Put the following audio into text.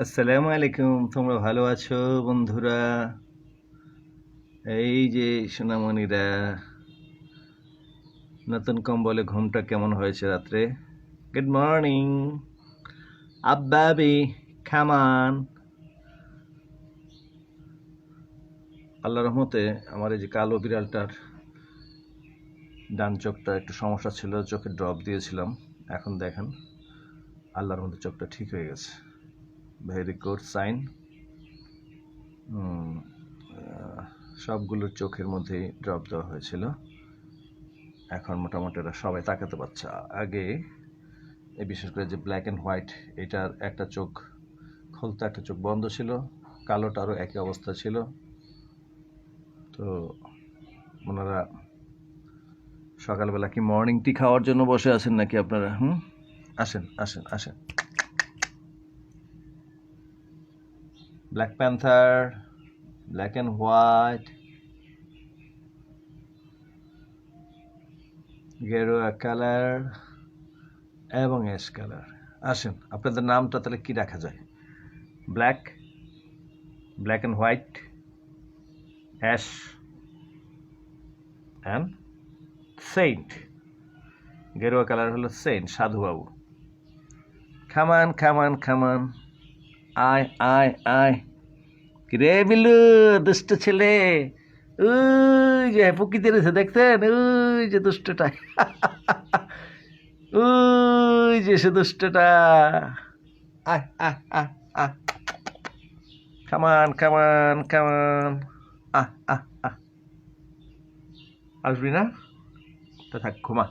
আসসালামু আলাইকুম। তোমরা ভালো আছো বন্ধুরা? এই যে সোনামণিরা, নতুন কম্বলে ঘুমটা কেমন হয়েছে রাত্রে? গুড মর্নিং আব্বাবি, খামান। আল্লাহর রহমতে আমার এই যে কালো বিড়ালটার ডান চোখটা একটু সমস্যা ছিল, চোখে ড্রপ দিয়েছিলাম। এখন দেখেন আল্লাহর মধ্যে চোখটা ঠিক হয়ে গেছে। Very good sign. সবগুলোর চোখের মধ্যেই ড্রপ দেওয়া হয়েছিল। এখন মোটামুটি ওরা সবাই তাকাতে পারছে। আগে এই বিশেষ করে যে ব্ল্যাক অ্যান্ড হোয়াইট, এটার একটা চোখ খুলতে, একটা চোখ বন্ধ ছিল, কালোটারও একই অবস্থা ছিল। তো ওনারা সকালবেলা কি মর্নিং টি খাওয়ার জন্য বসে আছেন নাকি আপনারা? আসেন আসেন আসেন। Black panther, black and white, গেরুয়া কালার এবং অ্যাশ কালার। আসেন, আপনাদের নামটা তাহলে কি রাখা যায়? Black, black and white, ash and saint. গেরুয়া কালার হলো সেন্ট, সাধুবাবু। খামান খামান খামান, আয় আয় আয়। কিরে বিলু, দুষ্ট ছেলে, ওই যে প্রকৃতি রয়েছে দেখছেন, ওই যে দুষ্টটা, ওই যে সে দুষ্টটা। আয় আয় আয় আয়, খামান খামান খামান, আহ আহ আহ। আসবি না? তো থাক, ঘুমা।